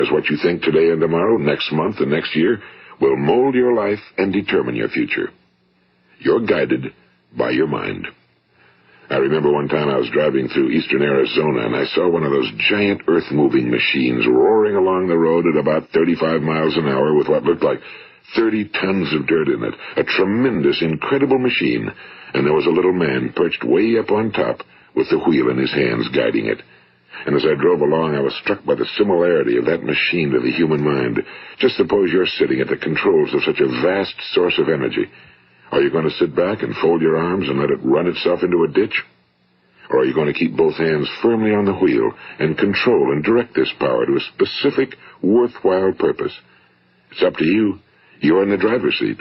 As what you think today and tomorrow, next month and next year, will mold your life and determine your future. You're guided by your mind. I remember one time I was driving through eastern Arizona, and I saw one of those giant earth-moving machines roaring along the road at about 35 miles an hour with what looked like 30 tons of dirt in it. A tremendous, incredible machine, and there was a little man perched way up on top with the wheel in his hands guiding it. And as I drove along, I was struck by the similarity of that machine to the human mind. Just suppose you're sitting at the controls of such a vast source of energy. Are you going to sit back and fold your arms and let it run itself into a ditch? Or are you going to keep both hands firmly on the wheel and control and direct this power to a specific, worthwhile purpose? It's up to you. You're in the driver's seat.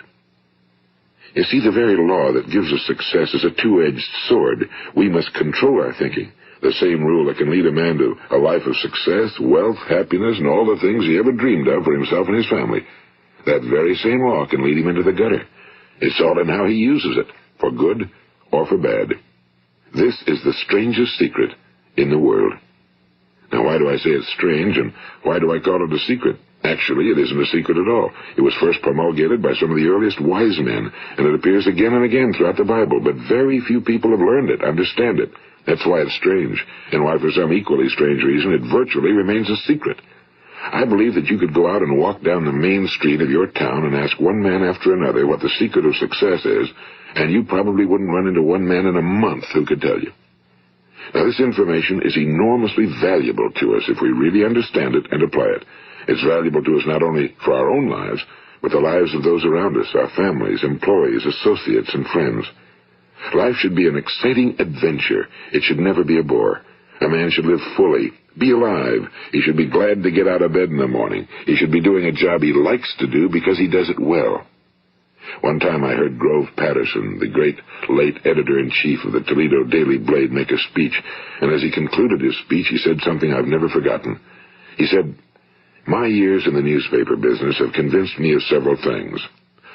You see, the very law that gives us success is a two-edged sword. We must control our thinking. The same rule that can lead a man to a life of success, wealth, happiness, and all the things he ever dreamed of for himself and his family. That very same law can lead him into the gutter. It's all in how he uses it, for good or for bad. This is the strangest secret in the world. Now, why do I say it's strange, and why do I call it a secret? Actually, it isn't a secret at all. It was first promulgated by some of the earliest wise men, and it appears again and again throughout the Bible, but very few people have learned it, understand it. That's why it's strange, and why for some equally strange reason it virtually remains a secret. I believe that you could go out and walk down the main street of your town and ask one man after another what the secret of success is, and you probably wouldn't run into one man in a month who could tell you. Now, this information is enormously valuable to us if we really understand it and apply it. It's valuable to us not only for our own lives, but the lives of those around us, our families, employees, associates, and friends. Life should be an exciting adventure. It should never be a bore. A man should live fully, be alive. He should be glad to get out of bed in the morning. He should be doing a job he likes to do because he does it well. One time I heard Grove Patterson, the great late editor-in-chief of the Toledo Daily Blade, make a speech, and as he concluded his speech, he said something I've never forgotten. He said, "My years in the newspaper business have convinced me of several things.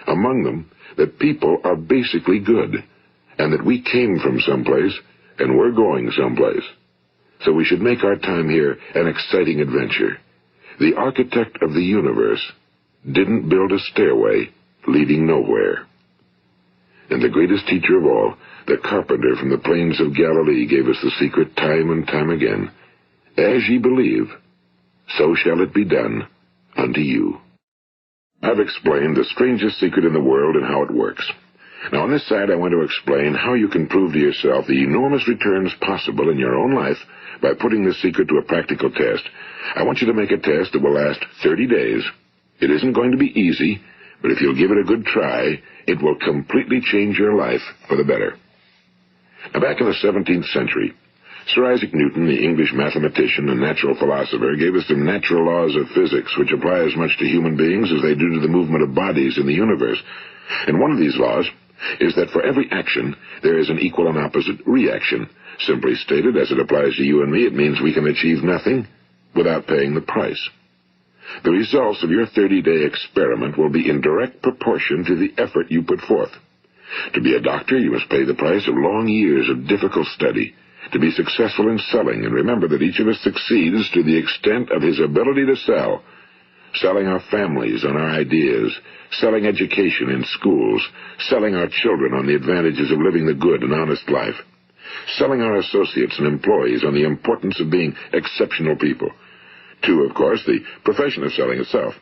Among them, that people are basically good, and that we came from someplace, and we're going someplace. So we should make our time here an exciting adventure. The architect of the universe didn't build a stairway leading nowhere." And the greatest teacher of all, the carpenter from the plains of Galilee, gave us the secret time and time again. As ye believe, so shall it be done unto you. I've explained the strangest secret in the world and how it works. Now, on this side, I want to explain how you can prove to yourself the enormous returns possible in your own life by putting this secret to a practical test. I want you to make a test that will last 30 days. It isn't going to be easy, but if you'll give it a good try, it will completely change your life for the better. Now, back in the 17th century, Sir Isaac Newton, the English mathematician and natural philosopher, gave us some natural laws of physics which apply as much to human beings as they do to the movement of bodies in the universe. And one of these laws is that for every action, there is an equal and opposite reaction. Simply stated, as it applies to you and me, it means we can achieve nothing without paying the price. The results of your 30-day experiment will be in direct proportion to the effort you put forth. To be a doctor, you must pay the price of long years of difficult study. To be successful in selling, and remember that each of us succeeds to the extent of his ability to sell. Selling our families on our ideas, selling education in schools, selling our children on the advantages of living the good and honest life, selling our associates and employees on the importance of being exceptional people. To, of course, the profession of selling itself.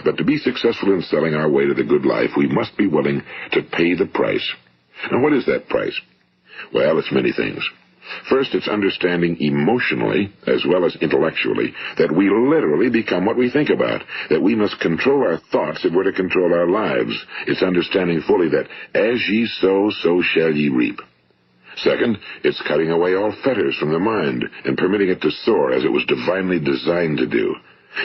But to be successful in selling our way to the good life, we must be willing to pay the price. Now, what is that price? Well, it's many things. First, it's understanding emotionally, as well as intellectually, that we literally become what we think about, that we must control our thoughts if we're to control our lives. It's understanding fully that as ye sow, so shall ye reap. Second, it's cutting away all fetters from the mind and permitting it to soar as it was divinely designed to do.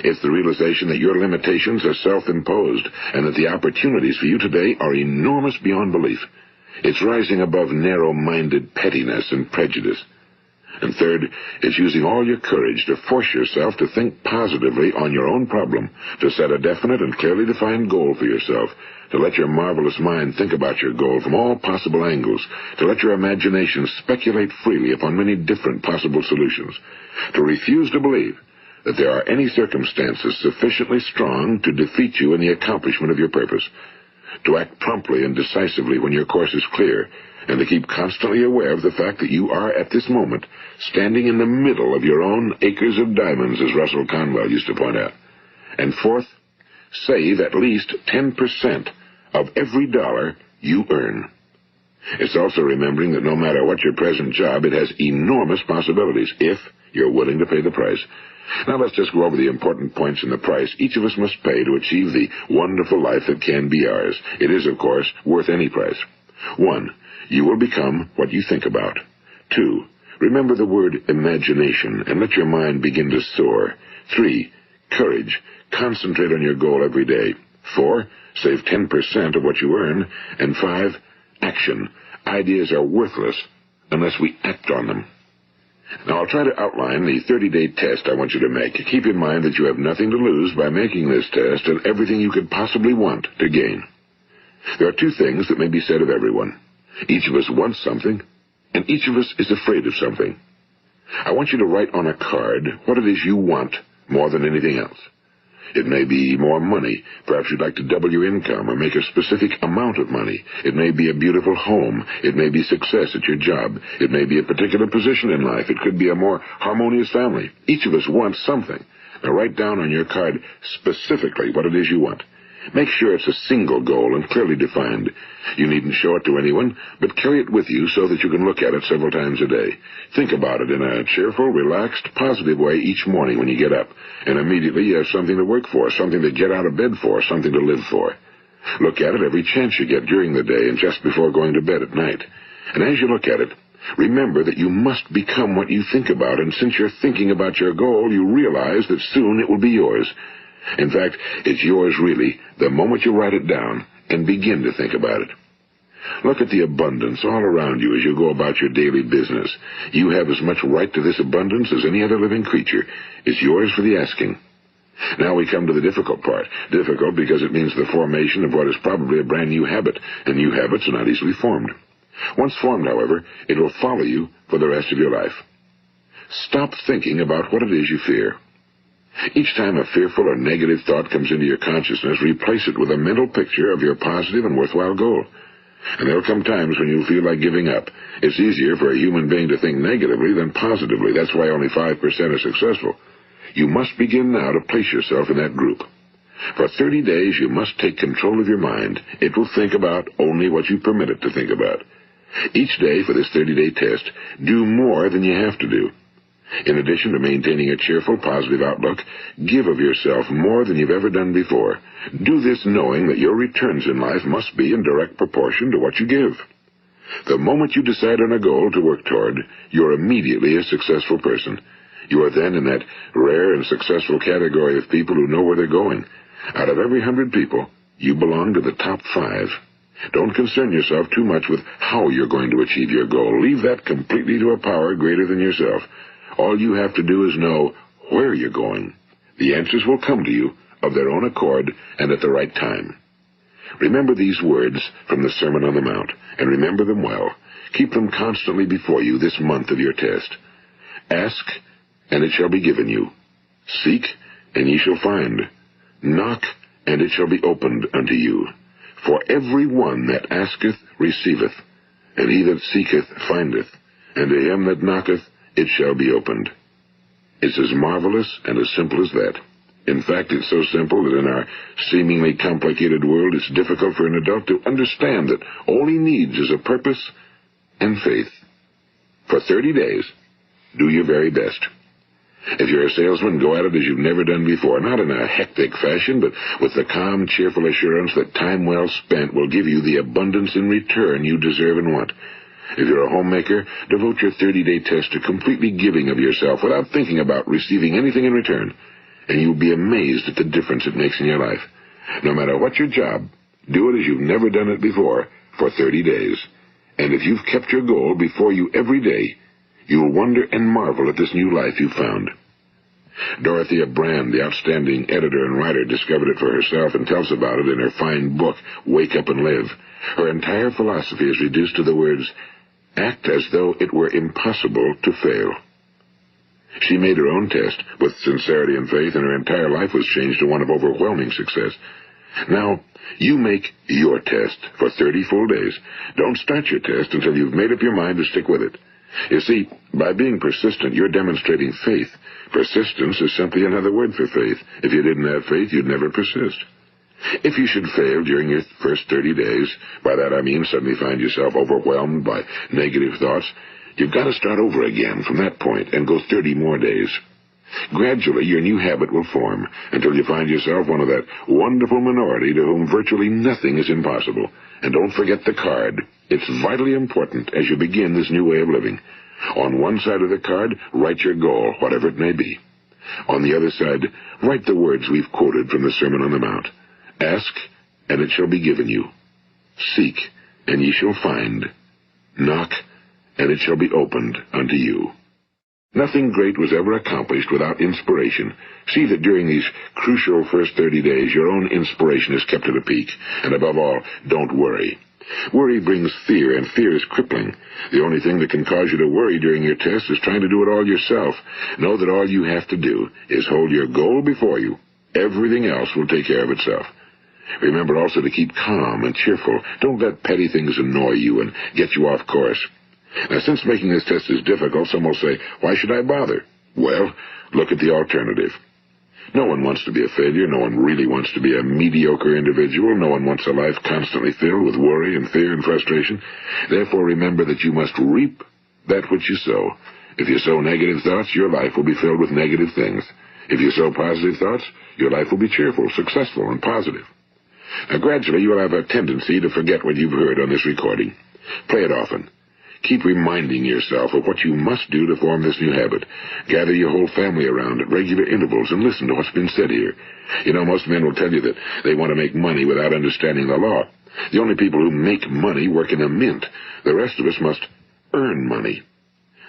It's the realization that your limitations are self-imposed and that the opportunities for you today are enormous beyond belief. It's rising above narrow-minded pettiness and prejudice. And third, it's using all your courage to force yourself to think positively on your own problem, to set a definite and clearly defined goal for yourself, to let your marvelous mind think about your goal from all possible angles, to let your imagination speculate freely upon many different possible solutions, to refuse to believe that there are any circumstances sufficiently strong to defeat you in the accomplishment of your purpose, to act promptly and decisively when your course is clear, and to keep constantly aware of the fact that you are, at this moment, standing in the middle of your own acres of diamonds, as Russell Conwell used to point out. And fourth, save at least 10% of every dollar you earn. It's also remembering that no matter what your present job, it has enormous possibilities, if you're willing to pay the price. Now let's just go over the important points in the price each of us must pay to achieve the wonderful life that can be ours. It is, of course, worth any price. 1. You will become what you think about. 2. Remember the word imagination and let your mind begin to soar. 3. Courage. Concentrate on your goal every day. 4. Save 10% of what you earn. And 5. Action. Ideas are worthless unless we act on them. Now, I'll try to outline the 30-day test I want you to make. Keep in mind that you have nothing to lose by making this test and everything you could possibly want to gain. There are 2 things that may be said of everyone. Each of us wants something, and each of us is afraid of something. I want you to write on a card what it is you want more than anything else. It may be more money. Perhaps you'd like to double your income or make a specific amount of money. It may be a beautiful home. It may be success at your job. It may be a particular position in life. It could be a more harmonious family. Each of us wants something. Now write down on your card specifically what it is you want. Make sure it's a single goal and clearly defined. You needn't show it to anyone, but carry it with you so that you can look at it several times a day. Think about it in a cheerful, relaxed, positive way each morning when you get up, and immediately you have something to work for, something to get out of bed for, something to live for. Look at it every chance you get during the day and just before going to bed at night. And as you look at it, remember that you must become what you think about, and since you're thinking about your goal, you realize that soon it will be yours. In fact, it's yours really the moment you write it down and begin to think about it. Look at the abundance all around you as you go about your daily business. You have as much right to this abundance as any other living creature. It's yours for the asking. Now we come to the difficult part. Difficult because it means the formation of what is probably a brand new habit, and new habits are not easily formed. Once formed, however, it will follow you for the rest of your life. Stop thinking about what it is you fear. Each time a fearful or negative thought comes into your consciousness, replace it with a mental picture of your positive and worthwhile goal. And there will come times when you'll feel like giving up. It's easier for a human being to think negatively than positively. That's why only 5% are successful. You must begin now to place yourself in that group. For 30 days, you must take control of your mind. It will think about only what you permit it to think about. Each day for this 30-day test, do more than you have to do. In addition to maintaining a cheerful, positive outlook, give of yourself more than you've ever done before. Do this knowing that your returns in life must be in direct proportion to what you give. The moment you decide on a goal to work toward, you're immediately a successful person. You are then in that rare and successful category of people who know where they're going. Out of every 100 people, you belong to the top 5. Don't concern yourself too much with how you're going to achieve your goal. Leave that completely to a power greater than yourself. All you have to do is know where you're going. The answers will come to you of their own accord and at the right time. Remember these words from the Sermon on the Mount, and remember them well. Keep them constantly before you this month of your test. Ask, and it shall be given you. Seek, and ye shall find. Knock, and it shall be opened unto you. For every one that asketh receiveth, and he that seeketh findeth, and to him that knocketh it shall be opened. It's as marvelous and as simple as that. In fact, it's so simple that in our seemingly complicated world, it's difficult for an adult to understand that all he needs is a purpose and faith. For 30 days, do your very best. If you're a salesman, go at it as you've never done before, not in a hectic fashion, but with the calm, cheerful assurance that time well spent will give you the abundance in return you deserve and want. If you're a homemaker, devote your 30-day test to completely giving of yourself without thinking about receiving anything in return, and you'll be amazed at the difference it makes in your life. No matter what your job, do it as you've never done it before for 30 days. And if you've kept your goal before you every day, you'll wonder and marvel at this new life you've found. Dorothea Brand, the outstanding editor and writer, discovered it for herself and tells about it in her fine book, Wake Up and Live. Her entire philosophy is reduced to the words, act as though it were impossible to fail. She made her own test with sincerity and faith, and her entire life was changed to one of overwhelming success. Now, you make your test for 30 full days. Don't start your test until you've made up your mind to stick with it. You see, by being persistent, you're demonstrating faith. Persistence is simply another word for faith. If you didn't have faith, you'd never persist. If you should fail during your first 30 days, by that I mean suddenly find yourself overwhelmed by negative thoughts, you've got to start over again from that point and go 30 more days. Gradually, your new habit will form until you find yourself one of that wonderful minority to whom virtually nothing is impossible. And don't forget the card. It's vitally important as you begin this new way of living. On one side of the card, write your goal, whatever it may be. On the other side, write the words we've quoted from the Sermon on the Mount. Ask, and it shall be given you. Seek, and ye shall find. Knock, and it shall be opened unto you. Nothing great was ever accomplished without inspiration. See that during these crucial first 30 days, your own inspiration is kept at a peak. And above all, don't worry. Worry brings fear, and fear is crippling. The only thing that can cause you to worry during your test is trying to do it all yourself. Know that all you have to do is hold your goal before you. Everything else will take care of itself. Remember also to keep calm and cheerful. Don't let petty things annoy you and get you off course. Now, since making this test is difficult, some will say, why should I bother? Well, look at the alternative. No one wants to be a failure. No one really wants to be a mediocre individual. No one wants a life constantly filled with worry and fear and frustration. Therefore, remember that you must reap that which you sow. If you sow negative thoughts, your life will be filled with negative things. If you sow positive thoughts, your life will be cheerful, successful, and positive. Now, gradually, you will have a tendency to forget what you've heard on this recording. Play it often. Keep reminding yourself of what you must do to form this new habit. Gather your whole family around at regular intervals and listen to what's been said here. You know, most men will tell you that they want to make money without understanding the law. The only people who make money work in a mint. The rest of us must earn money.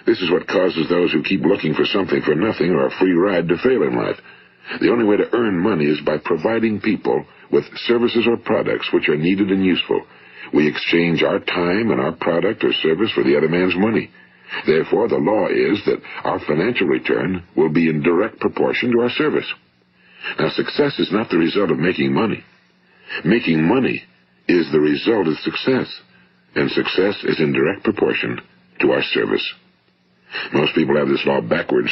This is what causes those who keep looking for something for nothing or a free ride to fail in life. The only way to earn money is by providing people with services or products which are needed and useful. We exchange our time and our product or service for the other man's money. Therefore, the law is that our financial return will be in direct proportion to our service. Now, success is not the result of making money. Making money is the result of success, and success is in direct proportion to our service. Most people have this law backwards.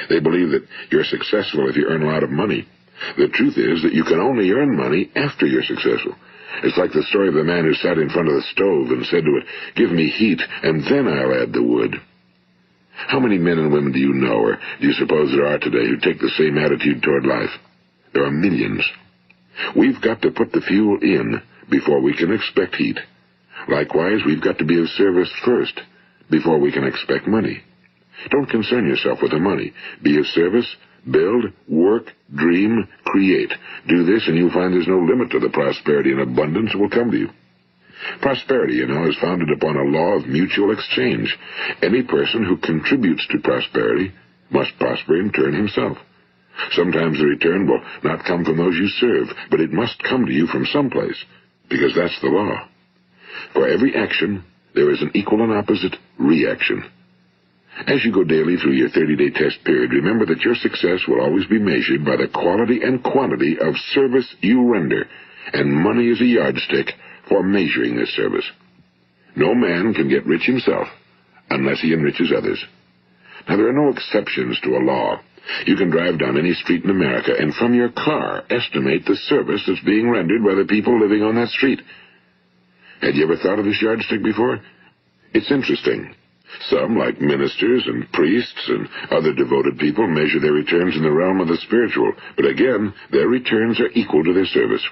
They believe that you're successful if you earn a lot of money. The truth is that you can only earn money after you're successful. It's like the story of the man who sat in front of the stove and said to it, "Give me heat, and then I'll add the wood." How many men and women do you know, or do you suppose there are today, who take the same attitude toward life? There are millions. We've got to put the fuel in before we can expect heat. Likewise, we've got to be of service first before we can expect money. Don't concern yourself with the money. Be of service. Build, work, dream, create. Do this, and you'll find there's no limit to the prosperity and abundance that will come to you. Prosperity, is founded upon a law of mutual exchange. Any person who contributes to prosperity must prosper in turn himself. Sometimes the return will not come from those you serve, but it must come to you from someplace, because that's the law. For every action, there is an equal and opposite reaction. As you go daily through your 30-day test period, remember that your success will always be measured by the quality and quantity of service you render, and money is a yardstick for measuring this service. No man can get rich himself unless he enriches others. Now, there are no exceptions to a law. You can drive down any street in America and from your car estimate the service that's being rendered by the people living on that street. Had you ever thought of this yardstick before? It's interesting. Some, like ministers and priests and other devoted people, measure their returns in the realm of the spiritual, but again, their returns are equal to their service.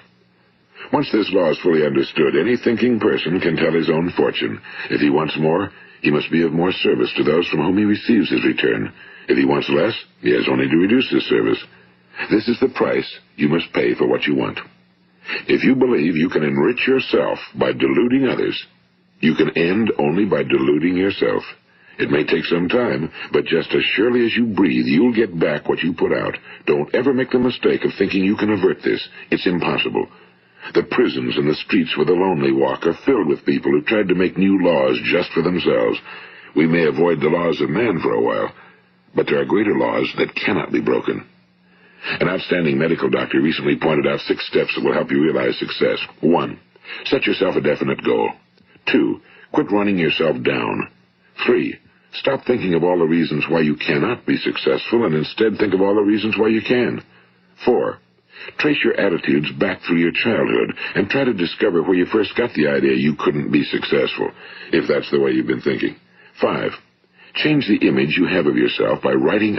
Once this law is fully understood, any thinking person can tell his own fortune. If he wants more, he must be of more service to those from whom he receives his return. If he wants less, he has only to reduce his service. This is the price you must pay for what you want. If you believe you can enrich yourself by deluding others, you can end only by deluding yourself. It may take some time, but just as surely as you breathe, you'll get back what you put out. Don't ever make the mistake of thinking you can avert this. It's impossible. The prisons and the streets where the lonely walk are filled with people who tried to make new laws just for themselves. We may avoid the laws of man for a while, but there are greater laws that cannot be broken. An outstanding medical doctor recently pointed out 6 steps that will help you realize success. 1. Set yourself a definite goal. 2. Quit running yourself down. 3. Stop thinking of all the reasons why you cannot be successful and instead think of all the reasons why you can. 4. Trace your attitudes back through your childhood and try to discover where you first got the idea you couldn't be successful, if that's the way you've been thinking. 5. Change the image you have of yourself by writing